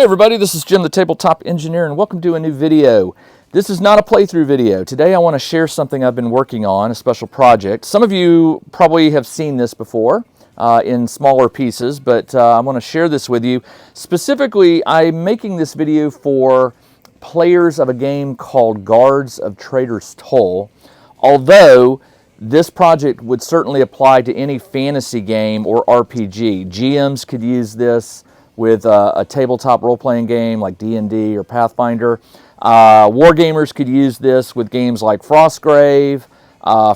everybody, this is Jim the Tabletop Engineer and welcome to a new video. This is not a playthrough video. Today I want to share something I've been working on, a special project. Some of you probably have seen this before in smaller pieces, but I want to share this with you. Specifically, I'm making this video for players of a game called Guards of Traitor's Toll, although this project would certainly apply to any fantasy game or RPG. GMs could use this with a tabletop role-playing game like D&D or Pathfinder. Wargamers could use this with games like Frostgrave,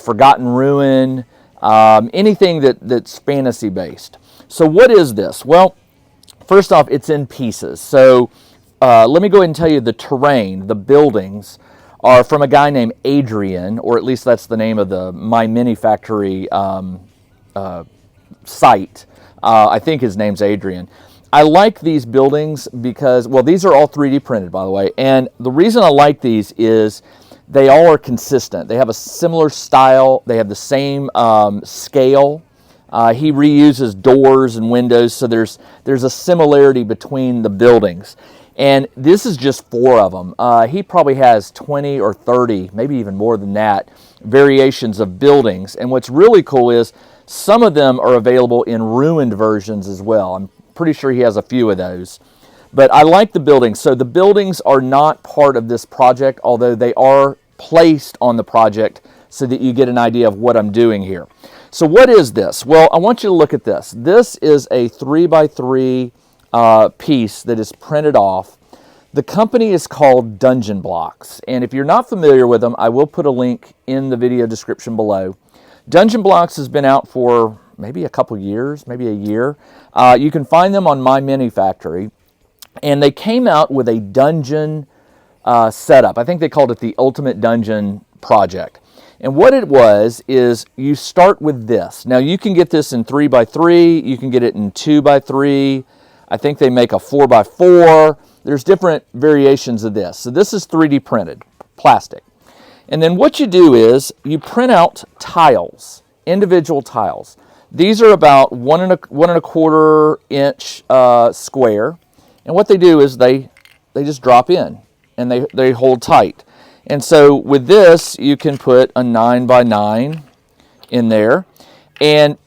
Forgotten Ruin, anything that's fantasy-based. So what is this? Well, first off, it's in pieces. So let me go ahead and tell you the terrain, the buildings, are from a guy named Adrian, or at least that's the name of the My Mini Factory site. I think his name's Adrian. I like these buildings because, well, these are all 3D printed, by the way, and the reason I like these is they all are consistent. They have a similar style. They have the same scale. He reuses doors and windows, so there's a similarity between the buildings. And this is just 4 of them. He probably has 20 or 30, maybe even more than that, variations of buildings. And what's really cool is some of them are available in ruined versions as well. I'm pretty sure he has a few of those. But I like the buildings. So the buildings are not part of this project, although they are placed on the project so that you get an idea of what I'm doing here. So what is this? Well, I want you to look at this. This is a 3x3 piece that is printed off. The company is called Dungeon Blocks, and if you're not familiar with them, I will put a link in the video description below. Dungeon Blocks has been out for maybe a couple years, maybe a year. You can find them on My Mini Factory, and they came out with a dungeon setup. I think they called it the Ultimate Dungeon Project. And what it was is you start with this. Now you can get this in 3x3, you can get it in 2x3. I think they make a 4x4. There's different variations of this. So this is 3D printed, plastic. And then what you do is you print out tiles, individual tiles. These are about 1.25 inch square. And what they do is they just drop in and they hold tight. And so with this, you can put a 9x9 in there. And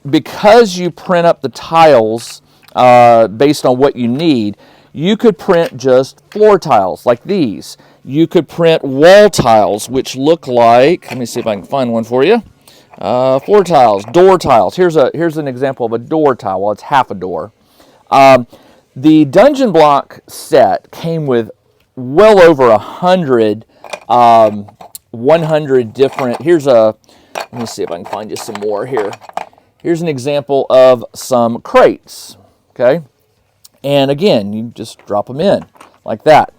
because you print up the tiles based on what you need, you could print just floor tiles like these. You could print wall tiles, which look like, let me see if I can find one for you. Floor tiles, door tiles. Here's an example of a door tile. Well, it's half a door. The Dungeon Block set came with well over 100 different, let me see if I can find you some more here. Here's an example of some crates, okay? And again, you just drop them in like that.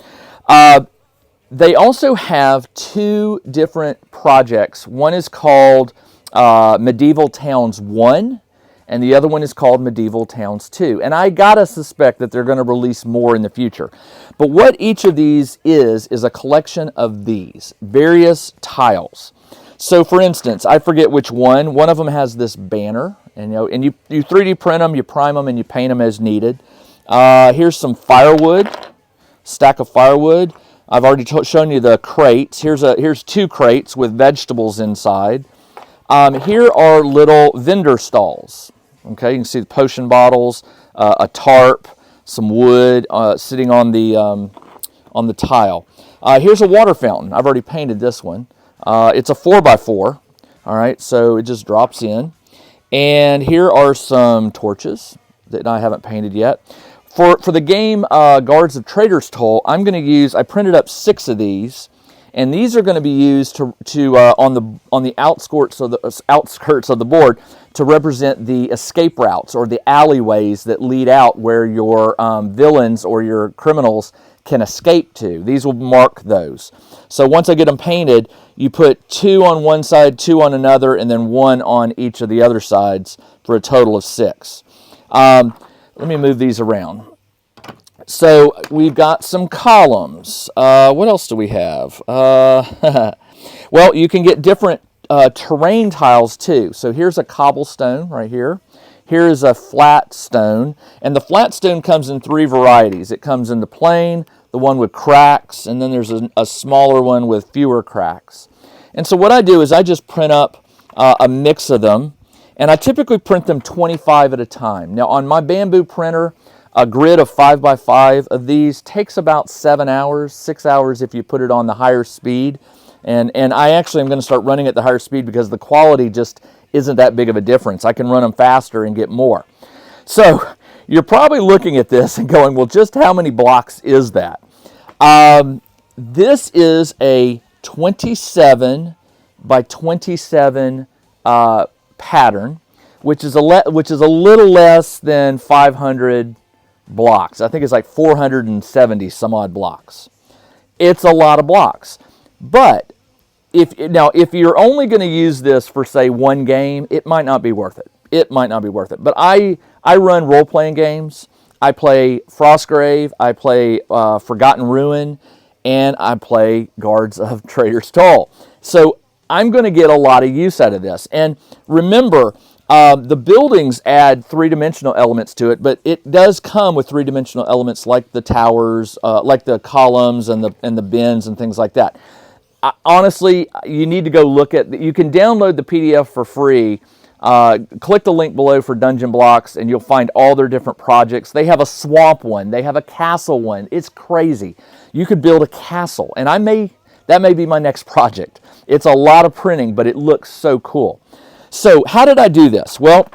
They also have 2 different projects. One is called Medieval Towns 1, and the other one is called Medieval Towns 2. And I gotta suspect that they're gonna release more in the future. But what each of these is a collection of these various tiles. So for instance, I forget which one. One of them has this banner, and you 3D print them, you prime them, and you paint them as needed. Here's some firewood, stack of firewood. I've already shown you the crates. Here's 2 crates with vegetables inside. Here are little vendor stalls. Okay, you can see the potion bottles, a tarp, some wood sitting on the tile. Here's a water fountain. I've already painted this one. It's a 4x4. All right, so it just drops in. And here are some torches that I haven't painted yet. For the game Guards of Traitor's Toll, I printed up 6 of these, and these are going to be used on the outskirts of the board to represent the escape routes or the alleyways that lead out where your villains or your criminals can escape to. These will mark those. So once I get them painted, you put 2 on one side, 2 on another, and then 1 on each of the other sides for a total of 6. Let me move these around. So we've got some columns. What else do we have? Well, you can get different terrain tiles too. So here's a cobblestone right here. here is a flat stone, and the flat stone comes in 3 varieties. It comes in the plain, the one with cracks, and then there's a smaller one with fewer cracks. And so what I do is I just print up a mix of them, and I typically print them 25 at a time. Now on my bamboo printer, a grid of 5x5 of these takes about 7 hours, 6 hours if you put it on the higher speed. And I actually am going to start running at the higher speed because the quality just isn't that big of a difference. I can run them faster and get more. So you're probably looking at this and going, well, just how many blocks is that? This is a 27 by 27 pattern, which is a little less than 500 blocks. I think it's like 470 some odd blocks. It's a lot of blocks. But if you're only going to use this for, say, one game, it might not be worth it. It might not be worth it. But I run role-playing games. I play Frostgrave. I play Forgotten Ruin. And I play Guards of Traitor's Toll. So I'm going to get a lot of use out of this. And remember, the buildings add 3-dimensional elements to it, but it does come with 3-dimensional elements like the towers, like the columns and the bins and things like that. Honestly, you need to go look at. You can download the PDF for free. Click the link below for Dungeon Blocks, and you'll find all their different projects. They have a swamp one. They have a castle one. It's crazy. You could build a castle, and that may be my next project. It's a lot of printing, but it looks so cool. So how did I do this? Well,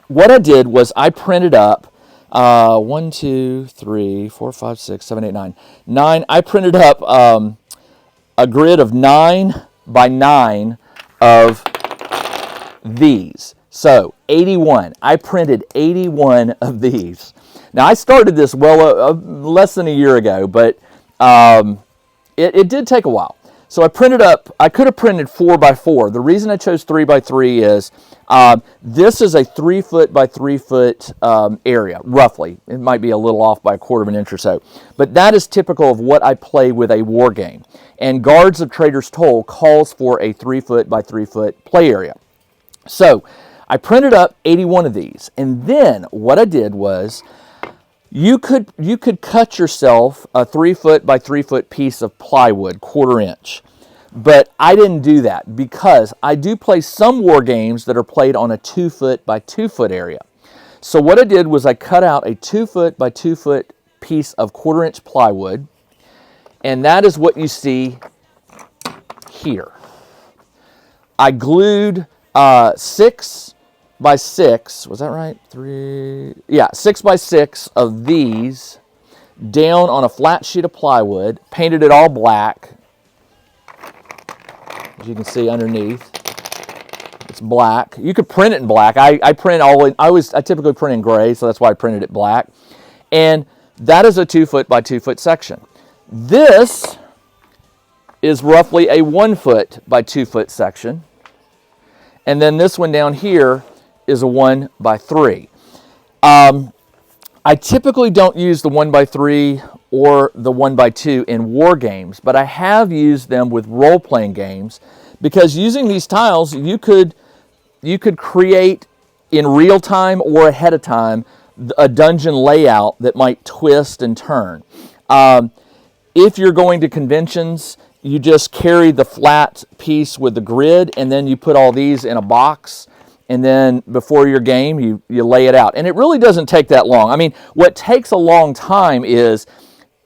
what I did was I printed up 1, 2, 3, 4, 5, 6, 7, 8, 9. 9. I printed up a grid of 9 by 9 of these. So 81. I printed 81 of these. Now I started this less than a year ago, but it did take a while. So I printed up, I could have printed 4 by 4. The reason I chose 3 by 3 is this is a 3 foot by 3 foot area, roughly. It might be a little off by 1/4 of an inch or so. But that is typical of what I play with a war game. And Guards of Traitor's Toll calls for a 3 foot by 3 foot play area. So I printed up 81 of these. And then what I did was, you could cut yourself a 3 foot by 3 foot piece of plywood, 1/4 inch. But I didn't do that because I do play some war games that are played on a 2 foot by 2 foot area. So what I did was I cut out a 2 foot by 2 foot piece of 1/4 inch plywood, and that is what you see here. I glued 6 by 6, was that right? 3, yeah, 6 by 6 of these down on a flat sheet of plywood, painted it all black. As you can see underneath, it's black. You could print it in black. I typically print in gray, so that's why I printed it black. And that is a 2 foot by 2 foot section. This is roughly a 1 foot by 2 foot section. And then this one down here is a 1 by 3. I typically don't use the 1 by 3 or the 1 by 2 in war games, but I have used them with role-playing games because using these tiles, you could create in real time or ahead of time a dungeon layout that might twist and turn. If you're going to conventions, you just carry the flat piece with the grid, and then you put all these in a box, and then before your game, you lay it out. And it really doesn't take that long. I mean, what takes a long time is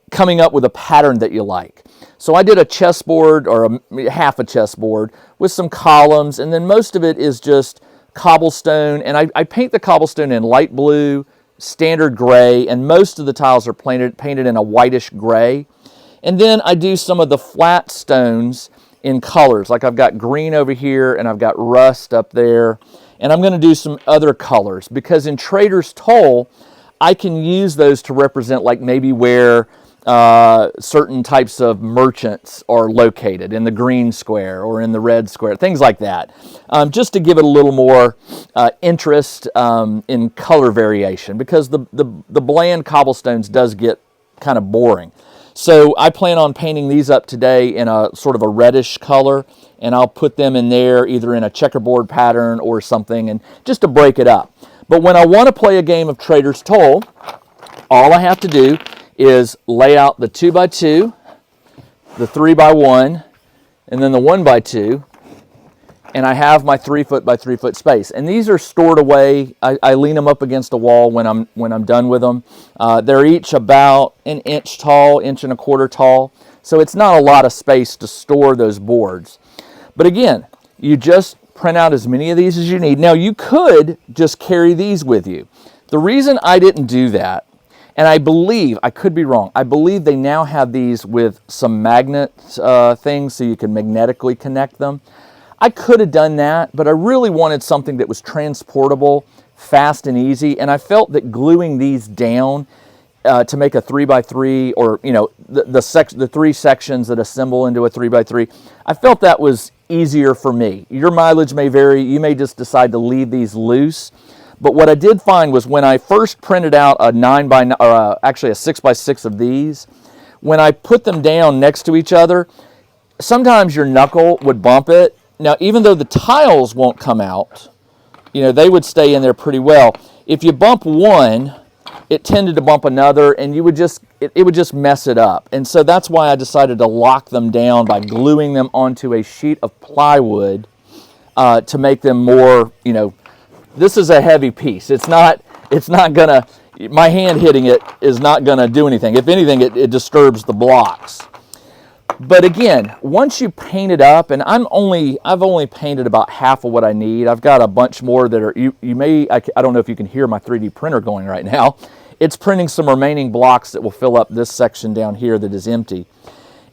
coming up with a pattern that you like. So I did a chessboard, or half a chessboard, with some columns, and then most of it is just cobblestone, and I paint the cobblestone in light blue, standard gray, and most of the tiles are painted in a whitish gray. And then I do some of the flat stones in colors, like I've got green over here, and I've got rust up there. And I'm going to do some other colors because in Traitor's Toll, I can use those to represent like maybe where certain types of merchants are located, in the green square or in the red square, things like that, just to give it a little more interest in color variation, because the bland cobblestones does get kind of boring. So I plan on painting these up today in a sort of a reddish color, and I'll put them in there either in a checkerboard pattern or something, and just to break it up. But when I want to play a game of Traitor's Toll, all I have to do is lay out the 2x2, the 3x1, and then the 1x2, and I have my 3 foot by 3 foot space. And these are stored away. I lean them up against a wall when I'm done with them. They're each about an inch tall, inch and a quarter tall. So it's not a lot of space to store those boards. But again, you just print out as many of these as you need. Now you could just carry these with you. The reason I didn't do that, and I believe, I could be wrong, I believe they now have these with some magnet things so you can magnetically connect them. I could have done that, but I really wanted something that was transportable, fast and easy, and I felt that gluing these down to make a 3x3, or the 3 sections that assemble into a 3x3, I felt that was easier for me. Your mileage may vary. You may just decide to leave these loose. But what I did find was when I first printed out a 9x9, or actually a 6x6 of these, when I put them down next to each other, sometimes your knuckle would bump it. Now, even though the tiles won't come out, they would stay in there pretty well. If you bump one, it tended to bump another, and it would just mess it up. And so that's why I decided to lock them down by gluing them onto a sheet of plywood to make them more, this is a heavy piece. It's not gonna, my hand hitting it is not gonna do anything. If anything, it disturbs the blocks. But again, once you paint it up, and I've only painted about half of what I need. I've got a bunch more that are, I don't know if you can hear my 3D printer going right now. It's printing some remaining blocks that will fill up this section down here that is empty.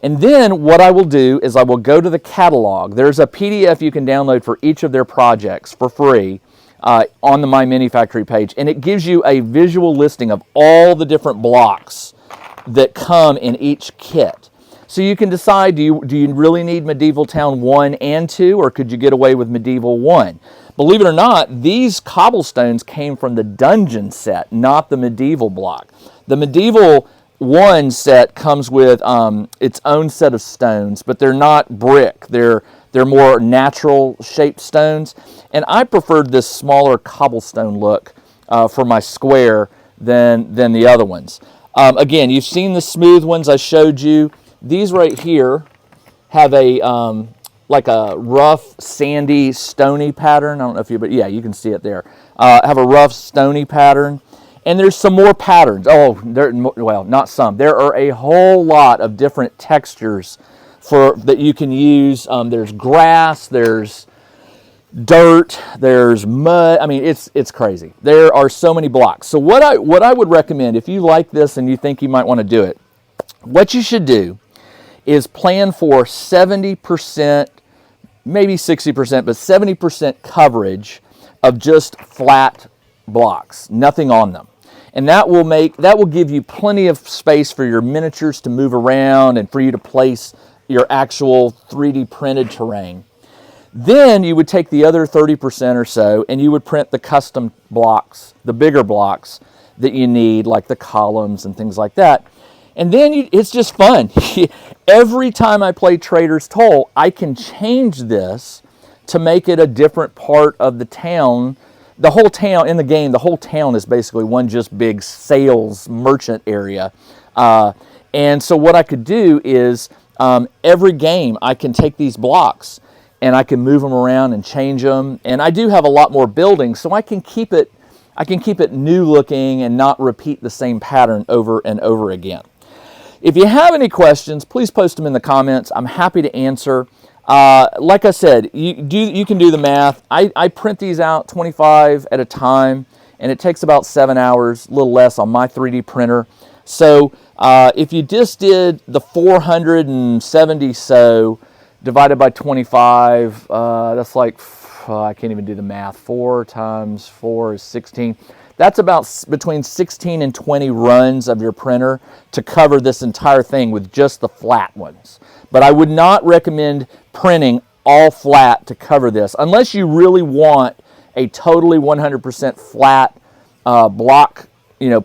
And then what I will do is I will go to the catalog. There's a PDF you can download for each of their projects for free on the My Mini Factory page. And it gives you a visual listing of all the different blocks that come in each kit. So you can decide, do you really need Medieval Town 1 and 2, or could you get away with Medieval 1? Believe it or not, these cobblestones came from the Dungeon set, not the Medieval block. The Medieval 1 set comes with its own set of stones, but they're not brick. They're more natural shaped stones. And I preferred this smaller cobblestone look for my square than the other ones. Again, you've seen the smooth ones I showed you. These right here have a like a rough, sandy, stony pattern. I don't know if but yeah, you can see it there. Have a rough, stony pattern. And there's some more patterns. Well, not some. There are a whole lot of different textures that you can use. There's grass, there's dirt, there's mud. I mean, it's crazy. There are so many blocks. So what I would recommend, if you like this and you think you might want to do it, what you should do is plan for 70%, maybe 60%, but 70% coverage of just flat blocks, nothing on them. And that will give you plenty of space for your miniatures to move around and for you to place your actual 3D printed terrain. Then you would take the other 30% or so and you would print the custom blocks, the bigger blocks that you need, like the columns and things like that. And then it's just fun. Every time I play Traitor's Toll, I can change this to make it a different part of the town. The whole town, in the game, the whole town is basically one just big sales merchant area. And so what I could do is every game I can take these blocks and I can move them around and change them. And I do have a lot more buildings, so I can keep it new looking and not repeat the same pattern over and over again. If you have any questions, please post them in the comments. I'm happy to answer. Like I said, you can do the math. I print these out 25 at a time, and it takes about 7 hours, a little less on my 3D printer. So if you just did the 470 so divided by 25, that's like, I can't even do the math. 4 times 4 is 16. That's about between 16 and 20 runs of your printer to cover this entire thing with just the flat ones. But I would not recommend printing all flat to cover this unless you really want a totally 100% flat block,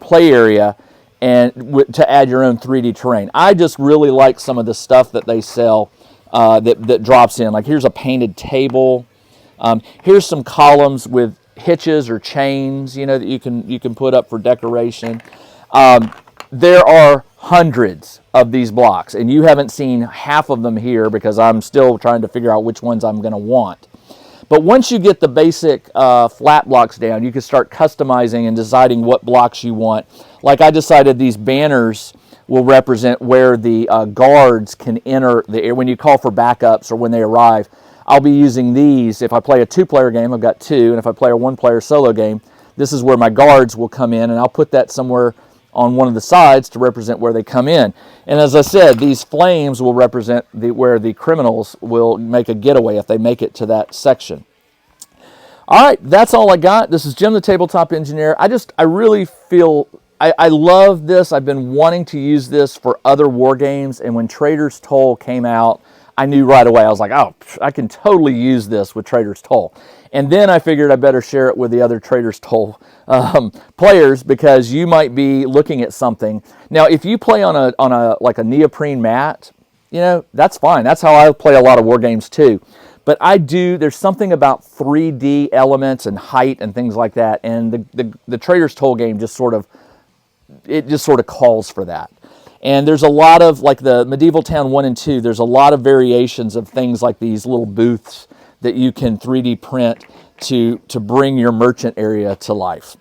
play area and to add your own 3D terrain. I just really like some of the stuff that they sell that drops in. Like here's a painted table. Here's some columns with hitches or chains, you know, that you can put up for decoration. There are hundreds of these blocks, and you haven't seen half of them here because I'm still trying to figure out which ones I'm going to want. But once you get the basic flat blocks down, you can start customizing and deciding what blocks you want. Like I decided these banners will represent where the guards can enter the air when you call for backups or when they arrive. I'll be using these. If I play a 2-player game, I've got 2, and if I play a 1-player solo game, this is where my guards will come in, and I'll put that somewhere on one of the sides to represent where they come in. And as I said, these flames will represent where the criminals will make a getaway if they make it to that section. All right, that's all I got. This is Jim the Tabletop Engineer. I really feel, I love this. I've been wanting to use this for other war games, and when Traitor's Toll came out, I knew right away. I was like, oh, I can totally use this with Traitor's Toll. And then I figured I better share it with the other Traitor's Toll players, because you might be looking at something. Now, if you play on a like a neoprene mat, you know, that's fine. That's how I play a lot of war games too. But there's something about 3D elements and height and things like that. And the Traitor's Toll game just sort of calls for that. And there's a lot of, like the Medieval Town 1 and 2, there's a lot of variations of things like these little booths that you can 3D print to bring your merchant area to life.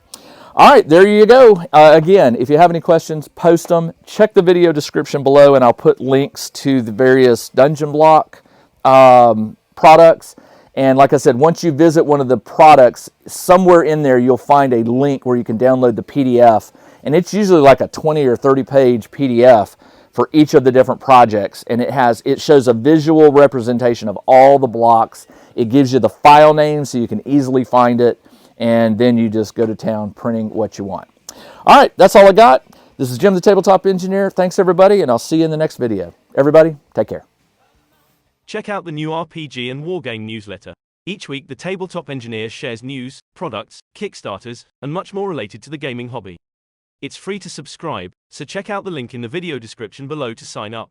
All right, there you go. Again, if you have any questions, post them. Check the video description below, and I'll put links to the various dungeon block products. And like I said, once you visit one of the products, somewhere in there you'll find a link where you can download the PDF. And it's usually like a 20 or 30 page PDF for each of the different projects. And it shows a visual representation of all the blocks. It gives you the file name so you can easily find it. And then you just go to town printing what you want. All right, that's all I got. This is Jim the Tabletop Engineer. Thanks everybody, and I'll see you in the next video. Everybody, take care. Check out the new RPG and Wargame newsletter. Each week the Tabletop Engineer shares news, products, Kickstarters, and much more related to the gaming hobby. It's free to subscribe, so check out the link in the video description below to sign up.